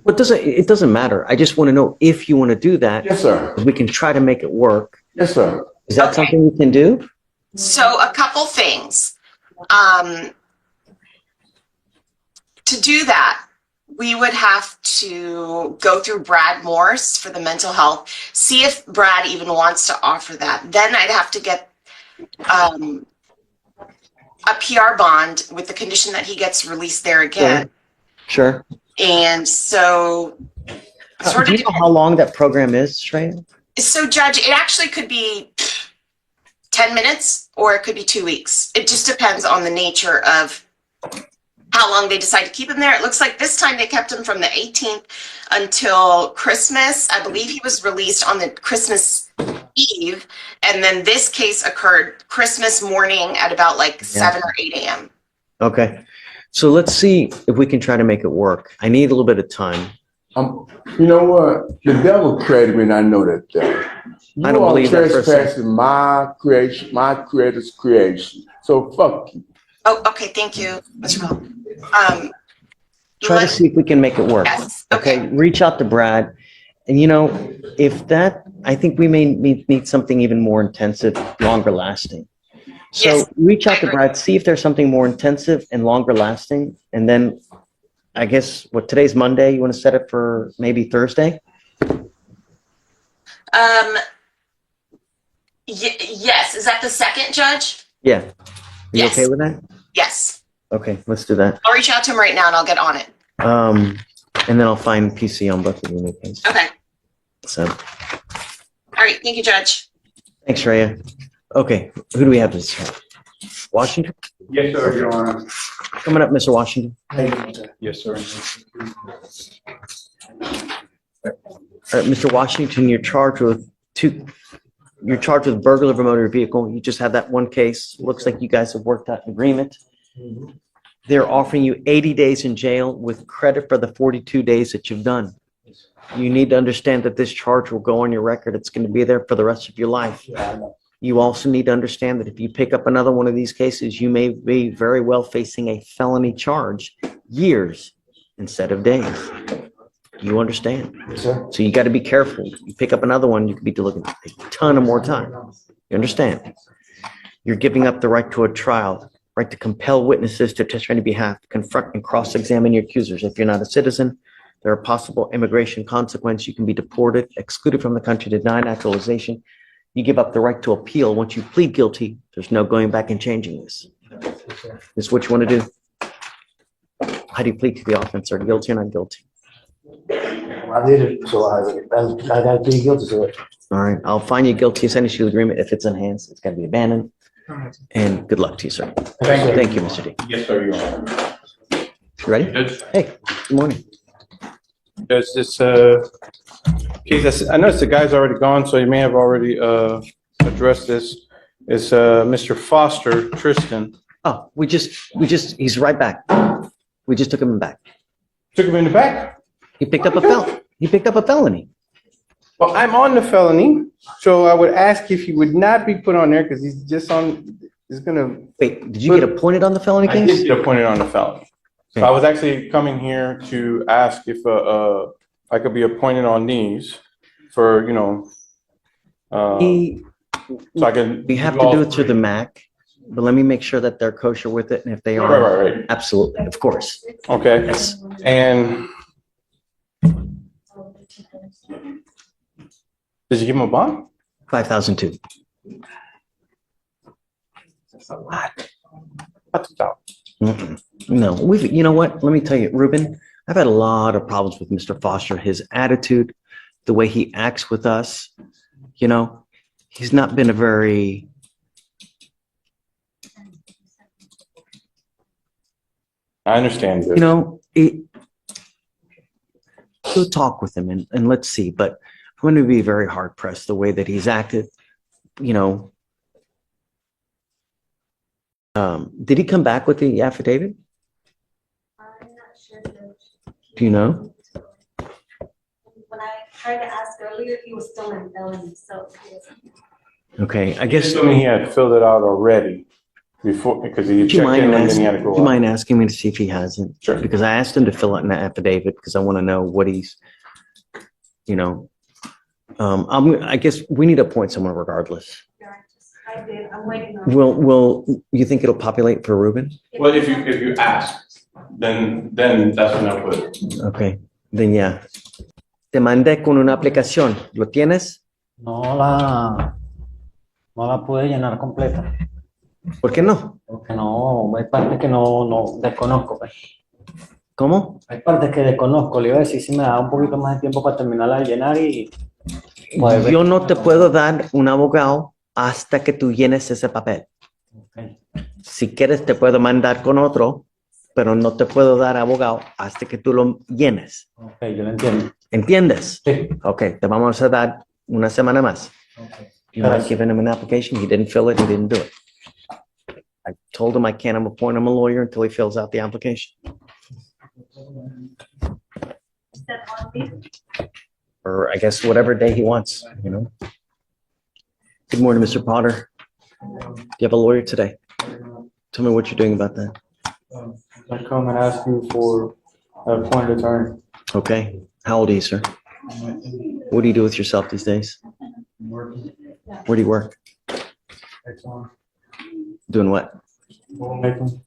it doesn't matter. I just want to know if you want to do that. Yes, sir. We can try to make it work. Yes, sir. Is that something you can do? So a couple things. To do that, we would have to go through Brad Morse for the mental health, see if Brad even wants to offer that. Then I'd have to get a PR bond with the condition that he gets released there again. Sure. And so Do you know how long that program is, Shreya? So, Judge, it actually could be 10 minutes or it could be 2 weeks. It just depends on the nature of how long they decide to keep him there. It looks like this time they kept him from the 18th until Christmas. I believe he was released on the Christmas Eve. And then this case occurred Christmas morning at about like 7 or 8 a.m. Okay. So let's see if we can try to make it work. I need a little bit of time. You know what? The devil created me, and I know that. I don't believe that for a second. Trespassing my creation, my creator's creation. So fuck you. Oh, okay. Thank you, Mr. Miller. Try to see if we can make it work. Yes. Okay. Reach out to Brad. And if that, I think we may need something even more intensive, longer lasting. So Yes. reach out to Brad, see if there's something more intensive and longer lasting. And then I guess today's Monday, you want to set it for maybe Thursday? Yes. Is that the second, Judge? Yeah. You Yes. okay with that? Yes. Okay, let's do that. I'll reach out to him right now and I'll get on it. And then I'll find PC on both of you in the case. Okay. So, All right. Thank you, Judge. thanks, Shreya. Okay, who do we have this? Washington? Yes, sir, Your Honor. Coming up, Mr. Washington. Yes, sir. All right, Mr. Washington, you're charged with burglary of a motor vehicle. You just had that one case. Looks like you guys have worked out an agreement. They're offering you 80 days in jail with credit for the 42 days that you've done. You need to understand that this charge will go on your record. It's going to be there for the rest of your life. You also need to understand that if you pick up another one of these cases, you may be very well facing a felony charge, years instead of days. You understand? Sir? So you got to be careful. You pick up another one, you could be looking at a ton of more time. You understand? You're giving up the right to a trial, right to compel witnesses to testify on your behalf, confront and cross-examine your accusers. If you're not a citizen, there are possible immigration consequences. You can be deported, excluded from the country, denied naturalization. You give up the right to appeal. Once you plead guilty, there's no going back and changing this. This is what you want to do. How do you plead to the offense? Are you guilty or not guilty? I did it, so I got to be guilty to it. All right, I'll find you guilty, send you to the agreement. If it's enhanced, it's got to be abandoned. And good luck to you, sir. Thank you, Mr. D. Yes, sir, Your Honor. You ready? Hey, good morning. There's this case, I noticed the guy's already gone, so you may have already addressed this. It's Mr. Foster, Tristan. Oh, he's right back. We just took him back. Took him in the back? He picked up a felony. Well, I'm on the felony, so I would ask if he would not be put on there because he's just on, he's gonna. Wait, did you get appointed on the felony I case? did get appointed on the felony. So I was actually coming here to ask if I could be appointed on these for, so I can. We have to do it through the MAC, but let me make sure that they're kosher with it, and if they are, Right. absolutely, of course. Okay, Yes. and did you give him a bond? 5,002. That's a lot. That's about. No, you know what? Let me tell you, Ruben, I've had a lot of problems with Mr. Foster. His attitude, the way he acts with us, he's not been a very, I understand this. we'll talk with him and let's see, but I'm going to be very hard pressed the way that he's acted, did he come back with the affidavit? I'm not sure, Judge. Do you know? When I tried to ask earlier, he was still in felony, so he wasn't. Okay, I guess. He told me he had filled it out already before, because he checked in and then he had to go Do you out. mind asking me to see if he hasn't? Sure. Because I asked him to fill out an affidavit because I want to know what he's, I guess we need to appoint someone regardless. I I did, I'm waiting on. Will you think it'll populate for Ruben? Well, if you ask, then that's when I'll put it. Okay, then yeah. Te mandé con una aplicación. ¿Lo tienes? No la pude llenar completa, ¿Por qué no? porque no, hay partes que no desconozco, pues. ¿Cómo? Hay partes que desconozco, le iba a decir si me da un poquito más de tiempo para terminarla de llenar y pues, Yo no te puedo dar un abogado hasta que tú llenes ese papel. ok. Si quieres, te puedo mandar con otro, pero no te puedo dar abogado hasta que tú lo llenes. Ok, yo lo entiendo. ¿Entiendes? Sí. Ok, te vamos a dar una semana más. Okay. You might given him an application, he didn't fill it, he didn't do it. I told him I can't appoint him a lawyer until he fills out the application. Or I guess whatever day he wants, you know? Good morning, Mr. Potter. Do you have a lawyer today? Tell me what you're doing about that. I come and ask you for an appointed attorney. Okay. How old are you, sir? What do you do with yourself these days? Where do you work? Doing what? Making,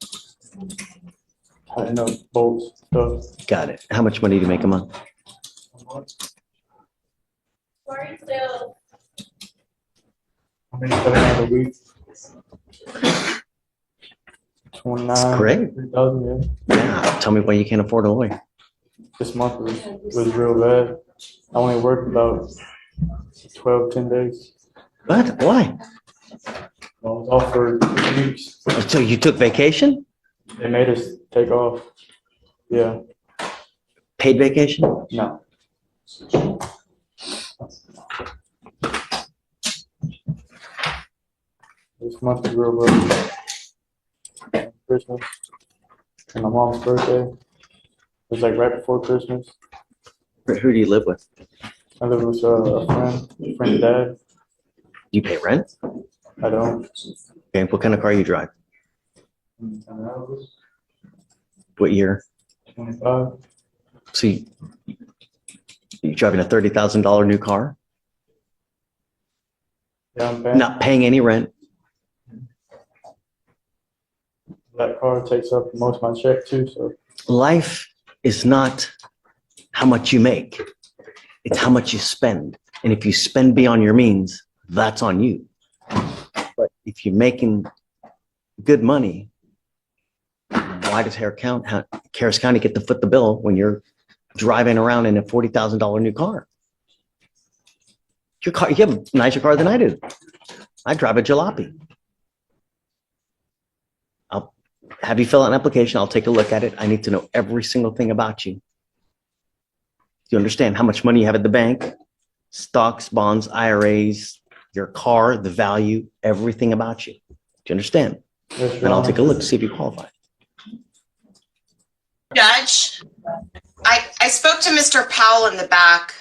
tighten up bolts, stuff. Got it. How much money do you make a month? I make $700 a week. 29. Great. 3,000, yeah. Yeah. Tell me why you can't afford a lawyer. This month was real bad. I only worked about 10 days. What? Why? I was off for 2 weeks. So you took vacation? They made us take off. Yeah, Paid vacation? no. This month was real rough. Christmas and my mom's birthday. It was like right before Christmas. Who do you live with? I live with a friend's dad. You pay rent? I don't. Okay. What kind of car you drive? What year? 25. So you driving a $30,000 new car? Yeah, I'm paying. Not paying any rent? That car takes up most of my check too, so. Life is not how much you make. It's how much you spend. And if you spend beyond your means, that's on you. But if you're making good money, why does Harris County get to foot the bill when you're driving around in a $40,000 new car? Your car, you have a nicer car than I do. I drive a jalopy. I'll have you fill out an application. I'll take a look at it. I need to know every single thing about you. Do you understand how much money you have at the bank? Stocks, bonds, IRAs, your car, the value, everything about you. Do you understand? Yes, Then I'll take a look to see if you qualify. Judge, I spoke to Mr. Powell in the back.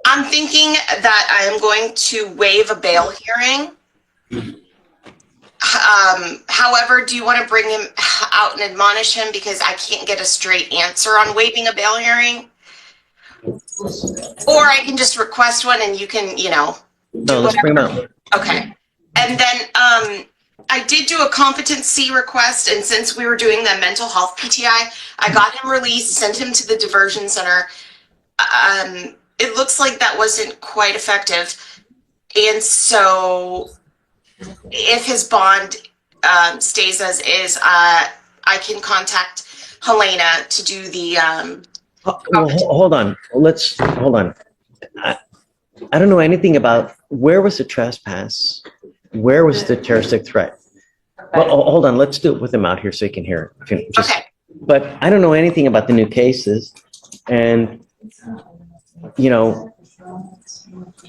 I'm thinking that I am going to waive a bail hearing. However, do you want to bring him out and admonish him because I can't get a straight answer on waiving a bail hearing? Or I can just request one and you can, No, let's bring him out. Okay. And then I did do a competency request, and since we were doing the mental health PTI, I got him released, sent him to the diversion center. It looks like that wasn't quite effective. And so if his bond stays as is, I can contact Helena to do the Well, hold on. Hold on. I don't know anything about where was the trespass? Where was the terroristic threat? Well, hold on. Let's do it with him out here so he can hear it. Okay. But I don't know anything about the new cases. And,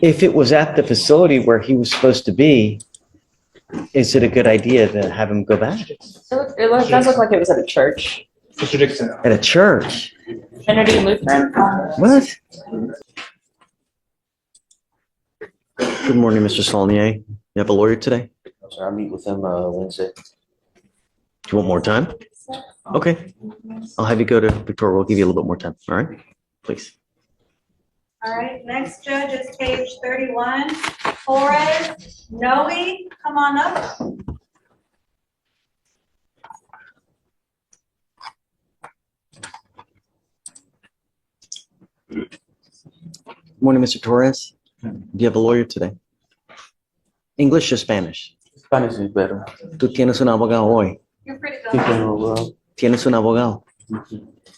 if it was at the facility where he was supposed to be, is it a good idea to have him go back? It does look like it was at a church. At a church? Trinity Lutheran. What? Good morning, Mr. Saulnier. You have a lawyer today? So I meet with him Wednesday. Do you want more time? Okay. I'll have you go to Victoria. We'll give you a little bit more time. All right? Please. All right, next judge is page 31. Torres, Noe, come on up. Morning, Mr. Torres. Do you have a lawyer today? English or Spanish? Spanish is better. Tú tienes un abogado hoy. You're pretty Sí, good. tengo, bro. Tienes un abogado.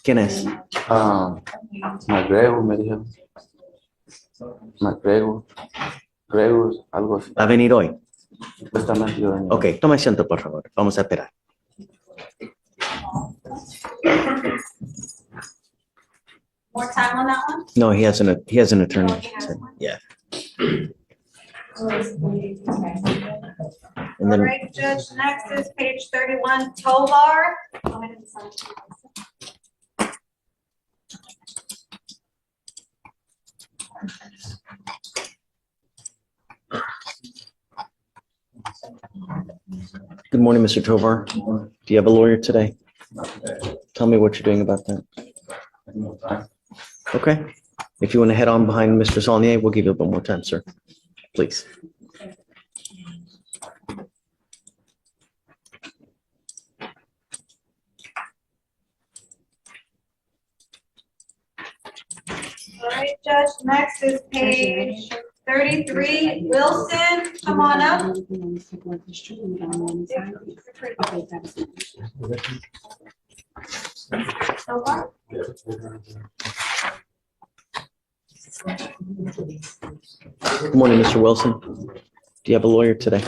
¿Quién es? McGregor me dijeron. McGregor. Gregor, algo así. ¿Va a venir hoy? Supuestamente yo venía. Ok, toma asiento, por favor. Vamos a esperar. More time on that one? No, he has an attorney. Oh, he has one? Yeah. All And then right, Judge, next is page 31, Tovar. Go ahead and sign. good morning, Mr. Tovar. Do you have a lawyer today? Tell me what you're doing about that. Okay. If you want to head on behind Mr. Saulnier, we'll give you a bit more time, sir. Please. All right, Judge, next is page 33, Wilson, come on up. Tovar? Good morning, Mr. Wilson. Do you have a lawyer today?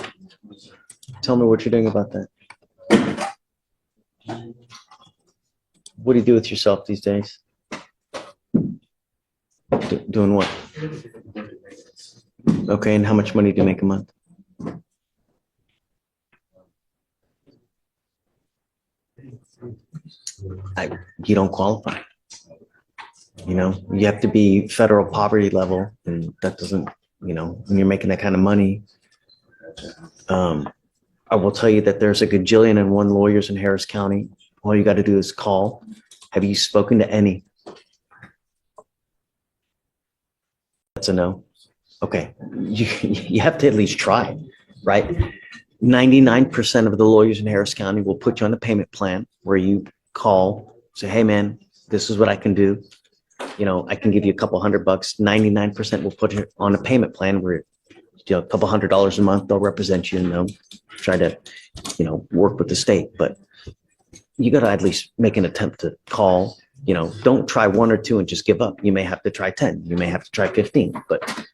Tell me what you're doing about that. What do you do with yourself these days? Doing what? Okay, and how much money do you make a month? You don't qualify. You know, you have to be federal poverty level, and that doesn't, you know, when you're making that kind of money. I will tell you that there's a gajillion and one lawyers in Harris County. All you got to do is call. Have you spoken to any? That's a no. Okay, you have to at least try, right? 99% of the lawyers in Harris County will put you on a payment plan where you call, say, hey man, this is what I can do. You know, I can give you a couple $100. 99% will put you on a payment plan where, you know, a couple $100 a month, they'll represent you and they'll try to, you know, work with the state. But you got to at least make an attempt to call. You know, don't try one or two and just give up. You may have to try 10. You may have to try 15, but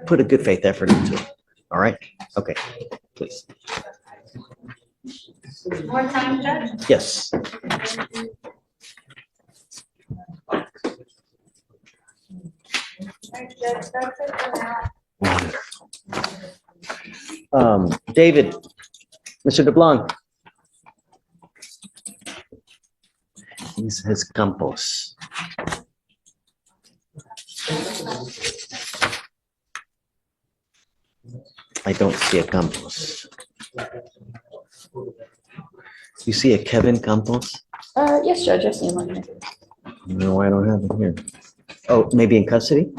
put a good faith effort into it. All right? Okay, please. More time, Judge? Yes. All right, Judge, that's it for now. David, Mr. DeBlanc. He's his Campos. I don't see a Campos. You see a Kevin Campos? Yes, Judge, I see him on here. No, I don't have him here. Oh, maybe in custody?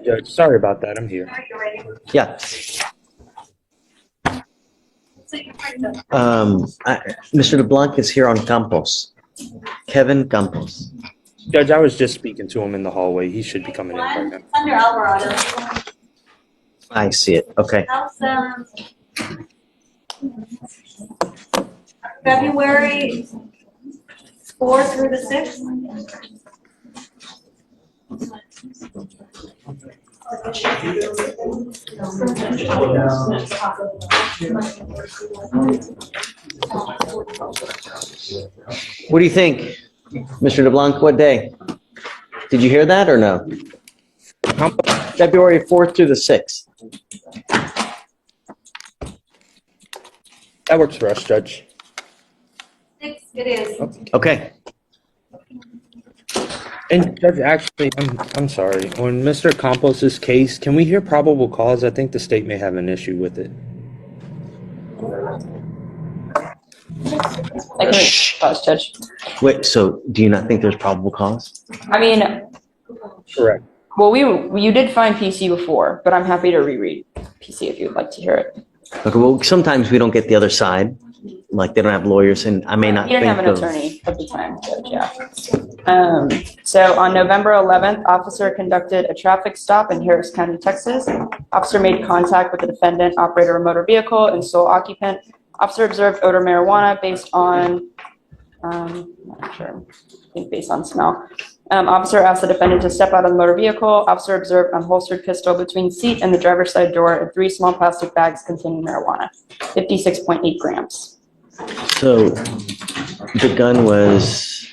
Judge, sorry about that. I'm here. Yeah. Mr. LeBlanc is here on Campos. Kevin Campos. Judge, I was just speaking to him in the hallway. He should be coming in right now. Under Alvarado. I see it. Okay. February 4th through the 6th. What do you think, Mr. LeBlanc? What day? Did you hear that or no? February 4th through the 6th. That works for us, Judge. 6 it is. Okay. And Judge, actually, I'm sorry. On Mr. Campos's case, can we hear probable cause? I think the state may have an issue with it. I can pause, Judge. Wait, so do you not think there's probable cause? I mean, Correct. well, you did find PC before, but I'm happy to reread PC if you'd like to hear it. Okay, well, sometimes we don't get the other side. Like they don't have lawyers and I may not He didn't think have an of. attorney at the time, Judge, yeah. So on November 11th, officer conducted a traffic stop in Harris County, Texas. Officer made contact with the defendant, operator of a motor vehicle, and sole occupant. Officer observed odor marijuana based on, I'm not sure, I think based on smell. Officer asked the defendant to step out of the motor vehicle. Officer observed unholstered pistol between the seat and the driver's side door and 3 small plastic bags containing marijuana, 56.8 grams. So the gun was,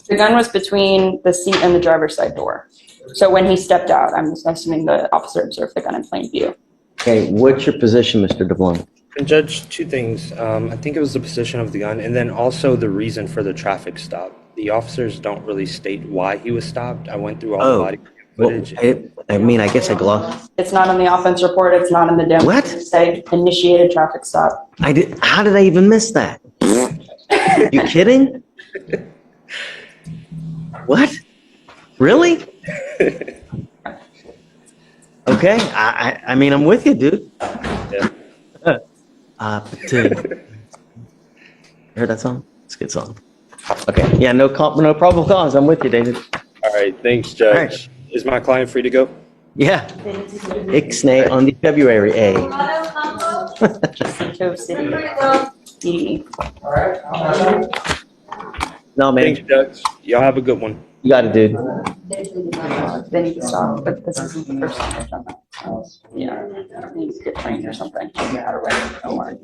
The gun was between the seat and the driver's side door. So when he stepped out, I'm assuming the officer observed the gun in plain view. okay, what's your position, Mr. DeBlanc? And Judge, two things. I think it was the position of the gun and then also the reason for the traffic stop. The officers don't really state why he was stopped. I went through all the body footage. I mean, I guess I glossed. It's not on the offense report. It's not in the demo. What? Say initiated traffic stop. How did I even miss that? You kidding? What? Really? Okay, I mean, I'm with you, dude. Yeah. You heard that song? It's a good song. Okay, yeah, no probable cause. I'm with you, David. All right, thanks, Judge. Is my client free to go? Yeah. Ixnay on the February A. Mexico City. D. No, man. Thanks, Judge. Y'all have a good one. You got it, dude. They need to stop, but this isn't the first time I've done that. So, yeah, I need to get trained or something. How to write it. Don't worry.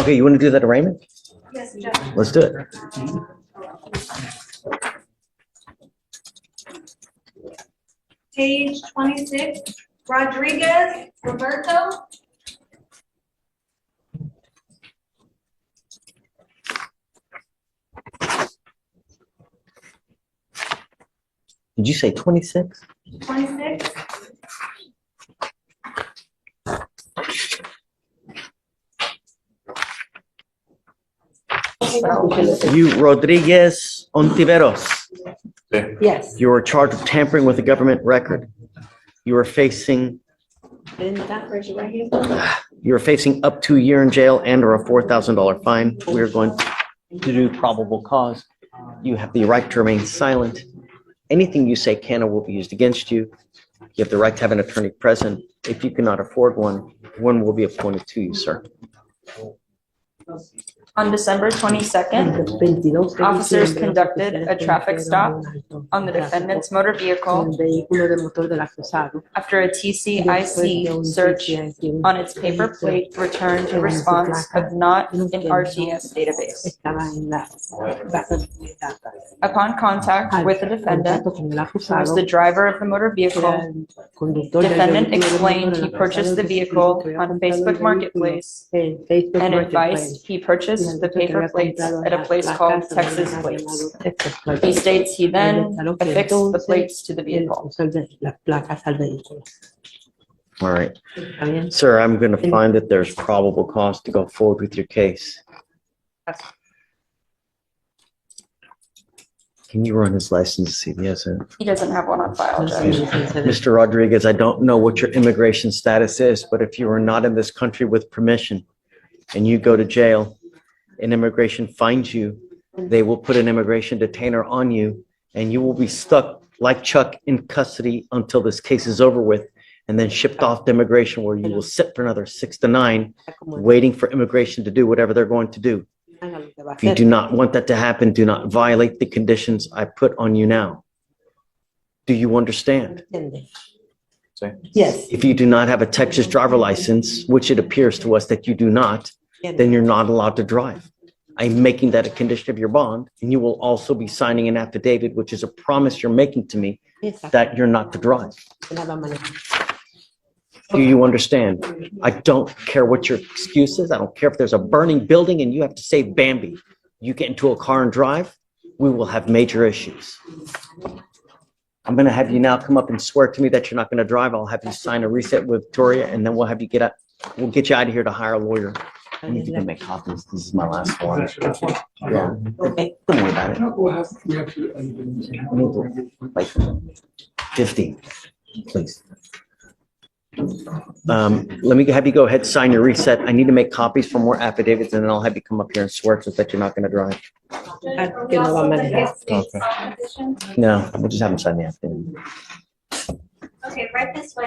Okay, you want to do that arraignment? Yes, Judge. Let's do it. Page 26, Rodriguez, Roberto. Did you say 26? 26. You, Rodriguez Ontiveros. Yes. You are charged with tampering with a government record. You are facing up to a year in jail and or a $4,000 fine. We are going to do probable cause. You have the right to remain silent. Anything you say can or will be used against you. You have the right to have an attorney present. If you cannot afford one, one will be appointed to you, sir. On December 22nd, officers conducted a traffic stop on the defendant's motor vehicle after a TCIC search on its paper plate returned a response of not in RTS database. Upon contact with the defendant, who was the driver of the motor vehicle, defendant explained he purchased the vehicle on Facebook Marketplace and advised he purchased the paper plates at a place called Texas Plates. He states he then affixed the plates to the vehicle. All right. Sir, I'm going to find that there's probable cause to go forward with your case. Can you run his license to see if he has it? He doesn't have one on file, Judge. Mr. Rodriguez, I don't know what your immigration status is, but if you are not in this country with permission and you go to jail and immigration finds you, they will put an immigration detainer on you and you will be stuck like Chuck in custody until this case is over with and then shipped off to immigration where you will sit for another 6 to 9 waiting for immigration to do whatever they're going to do. If you do not want that to happen, do not violate the conditions I put on you now. Do you understand? Yes. If you do not have a Texas driver license, which it appears to us that you do not, then you're not allowed to drive. I'm making that a condition of your bond, and you will also be signing an affidavit, which is a promise you're making to me that you're not to drive. Do you understand? I don't care what your excuse is. I don't care if there's a burning building and you have to save Bambi. You get into a car and drive, we will have major issues. I'm going to have you now come up and swear to me that you're not going to drive. I'll have you sign a reset with Victoria, and then we'll have you get we'll get you out of here to hire a lawyer. I need to go make copies. This is my last one. Yeah. Okay. Don't worry about it. We have to. I need to, like 50, please. Let me have you go ahead, sign your reset. I need to make copies for more affidavits, and then I'll have you come up here and swear to us that you're not going to drive. Okay. No, we'll just have them sign the affidavit. Okay, right this way.